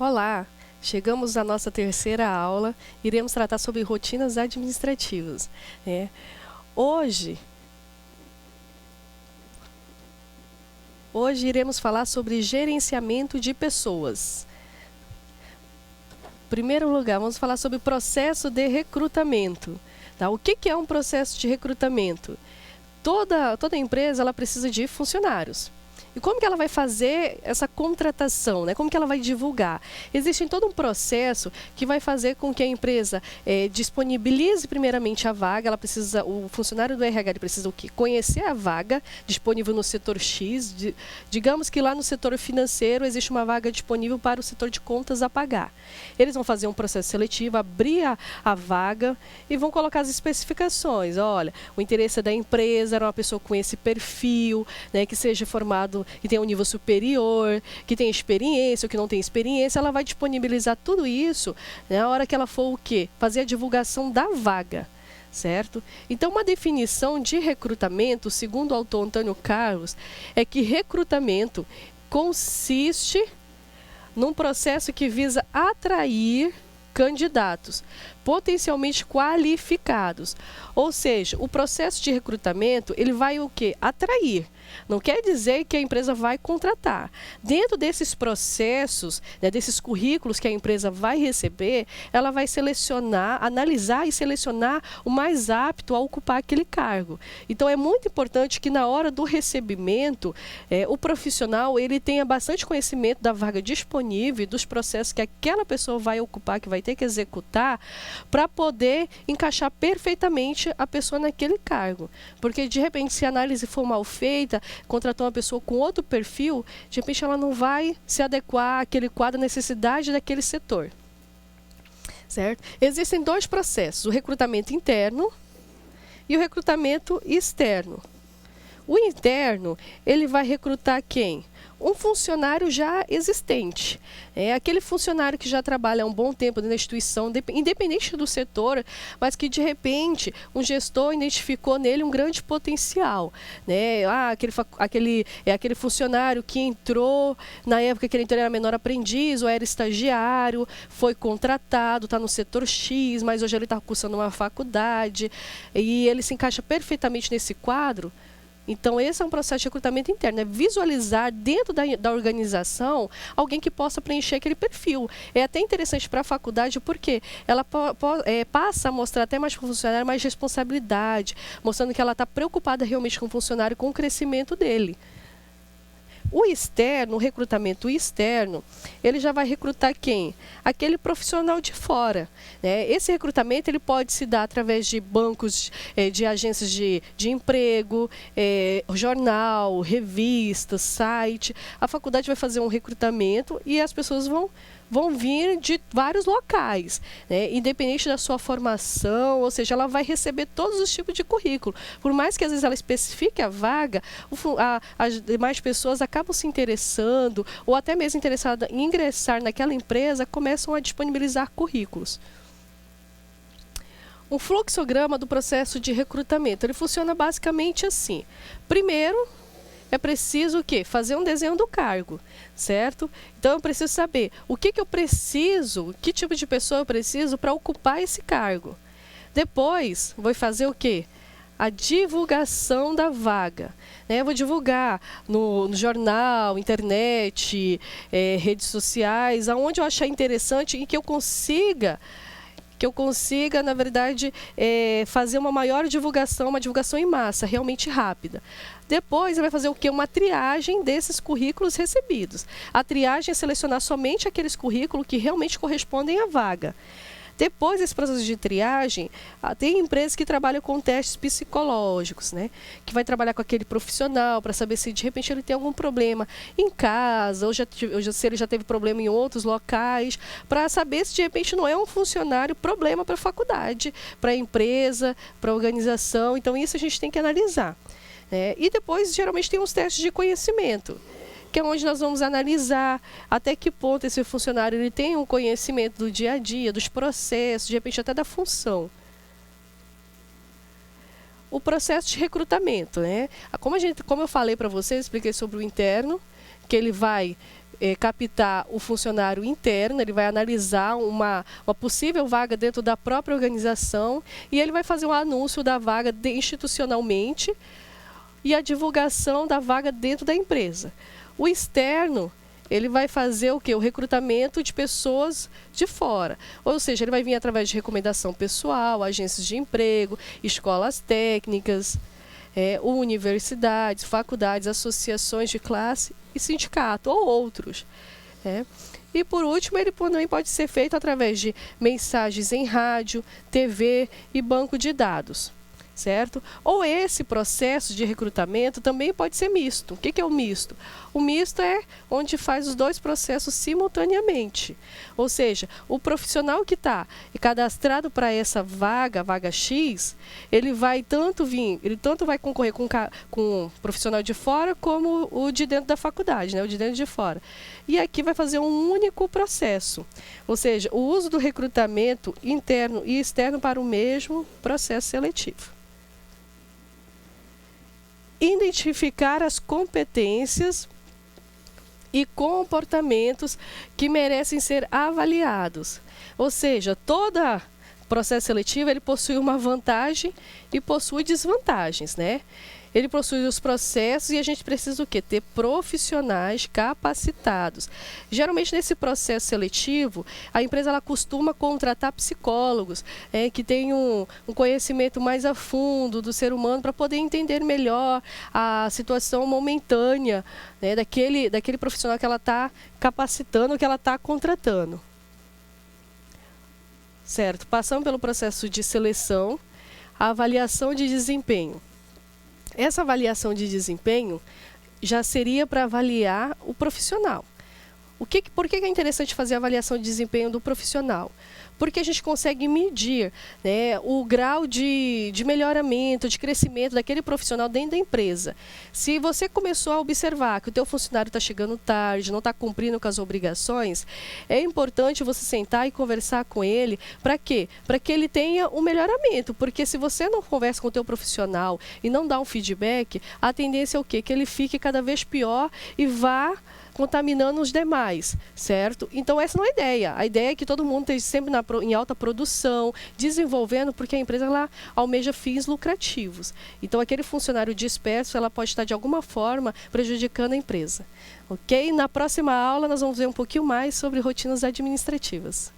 Olá, chegamos à nossa terceira aula, iremos tratar sobre rotinas administrativas. Hoje iremos falar sobre gerenciamento de pessoas. Em primeiro lugar, vamos falar sobre processo de recrutamento. Tá? O que é um processo de recrutamento? Toda empresa ela precisa de funcionários. E como que ela vai fazer essa contratação, né? Como que ela vai divulgar? Existe todo um processo que vai fazer com que a empresa disponibilize primeiramente a vaga. O funcionário do RH precisa o quê? Conhecer a vaga disponível no setor X. Digamos que lá no setor financeiro existe uma vaga disponível para o setor de contas a pagar. Eles vão fazer um processo seletivo, abrir a vaga e vão colocar as especificações. Olha, o interesse da empresa era uma pessoa com esse perfil, né, que seja formado que tem um nível superior, que tem experiência ou que não tem experiência. Ela vai disponibilizar tudo isso na hora que ela for o quê? Fazer a divulgação da vaga, certo? Então, uma definição de recrutamento, segundo o autor Antônio Carlos, é que recrutamento consiste num processo que visa atrair candidatos potencialmente qualificados. Ou seja, o processo de recrutamento, ele vai o quê? Atrair. Não quer dizer que a empresa vai contratar. Dentro desses processos, né, desses currículos que a empresa vai receber, ela vai selecionar, analisar e selecionar o mais apto a ocupar aquele cargo. Então, é muito importante que na hora do recebimento, o profissional ele tenha bastante conhecimento da vaga disponível, dos processos que aquela pessoa vai ocupar, que vai ter que executar, para poder encaixar perfeitamente a pessoa naquele cargo. Porque, de repente, se a análise for mal feita, contratou uma pessoa com outro perfil, de repente ela não vai se adequar àquele quadro, à necessidade daquele setor. Certo? Existem dois processos, o recrutamento interno e o recrutamento externo. O interno, ele vai recrutar quem? Um funcionário já existente. É aquele funcionário que já trabalha há um bom tempo na instituição, independente do setor, mas que de repente um gestor identificou nele um grande potencial. Né? Aquele funcionário que entrou, na época que ele entrou era menor aprendiz ou era estagiário, foi contratado, está no setor X, mas hoje ele está cursando uma faculdade e ele se encaixa perfeitamente nesse quadro. Então, esse é um processo de recrutamento interno, é visualizar dentro da organização alguém que possa preencher aquele perfil. É até interessante para a faculdade porque ela passa a mostrar até mais para o funcionário mais responsabilidade, mostrando que ela está preocupada realmente com o funcionário, com o crescimento dele. O externo, o recrutamento externo, ele já vai recrutar quem? Aquele profissional de fora. Né? Esse recrutamento ele pode se dar através de bancos, de agências de emprego, jornal, revista, site. A faculdade vai fazer um recrutamento e as pessoas vão vir de vários locais, né? Independente da sua formação, ou seja, ela vai receber todos os tipos de currículo. Por mais que às vezes ela especifique a vaga, as demais pessoas acabam se interessando, ou até mesmo interessadas em ingressar naquela empresa, começam a disponibilizar currículos. Um fluxograma do processo de recrutamento, ele funciona basicamente assim. Primeiro, é preciso o quê? Fazer um desenho do cargo, certo? Então, eu preciso saber o que eu preciso, que tipo de pessoa eu preciso para ocupar esse cargo. Depois, vou fazer o quê? A divulgação da vaga. Né? Eu vou divulgar no jornal, internet, redes sociais, aonde eu achar interessante e que eu consiga, na verdade, fazer uma maior divulgação, uma divulgação em massa, realmente rápida. Depois, vai fazer o quê? Uma triagem desses currículos recebidos. A triagem é selecionar somente aqueles currículos que realmente correspondem à vaga. Depois desse processo de triagem, tem empresas que trabalham com testes psicológicos, né? Que vai trabalhar com aquele profissional para saber se de repente ele tem algum problema em casa, ou se ele já teve problema em outros locais, para saber se de repente não é um funcionário problema para a faculdade, para a empresa, para a organização. Então, isso a gente tem que analisar. E depois, geralmente, tem os testes de conhecimento, que é onde nós vamos analisar até que ponto esse funcionário ele tem um conhecimento do dia a dia, dos processos, de repente até da função. O processo de recrutamento, né? Como eu falei para vocês, expliquei sobre o interno, que ele vai captar o funcionário interno, ele vai analisar uma possível vaga dentro da própria organização e ele vai fazer um anúncio da vaga institucionalmente e a divulgação da vaga dentro da empresa. O externo, ele vai fazer o quê? O recrutamento de pessoas de fora. Ou seja, ele vai vir através de recomendação pessoal, agências de emprego, escolas técnicas, universidades, faculdades, associações de classe e sindicato, ou outros. E por último, ele também pode ser feito através de mensagens em rádio, TV e banco de dados. Certo? Ou esse processo de recrutamento também pode ser misto. O que é o misto? O misto é onde faz os dois processos simultaneamente. Ou seja, o profissional que está cadastrado para essa vaga X, ele tanto vai concorrer com o profissional de fora como o de dentro da faculdade, né? O de dentro e de fora. E aqui vai fazer um único processo. Ou seja, o uso do recrutamento interno e externo para o mesmo processo seletivo. Identificar as competências e comportamentos que merecem ser avaliados. Ou seja, todo processo seletivo ele possui uma vantagem e possui desvantagens, né? Ele possui os processos e a gente precisa o quê? Ter profissionais capacitados. Geralmente, nesse processo seletivo, a empresa ela costuma contratar psicólogos que têm um conhecimento mais a fundo do ser humano para poder entender melhor a situação momentânea, né, daquele profissional que ela está capacitando, que ela está contratando. Certo? Passando pelo processo de seleção, a avaliação de desempenho. Essa avaliação de desempenho já seria para avaliar o profissional. Por que é interessante fazer a avaliação de desempenho do profissional? Porque a gente consegue medir, né, o grau de melhoramento, de crescimento daquele profissional dentro da empresa. Se você começou a observar que o teu funcionário está chegando tarde, não está cumprindo com as obrigações, é importante você sentar e conversar com ele. Para quê? Para que ele tenha um melhoramento. Porque se você não conversa com o teu profissional e não dá um feedback, a tendência é o quê? Que ele fique cada vez pior e vá contaminando os demais, certo? Então essa não é a ideia. A ideia é que todo mundo esteja sempre em alta produção, desenvolvendo, porque a empresa ela almeja fins lucrativos. Então aquele funcionário disperso, ela pode estar de alguma forma prejudicando a empresa. Ok? Na próxima aula nós vamos ver um pouquinho mais sobre rotinas administrativas.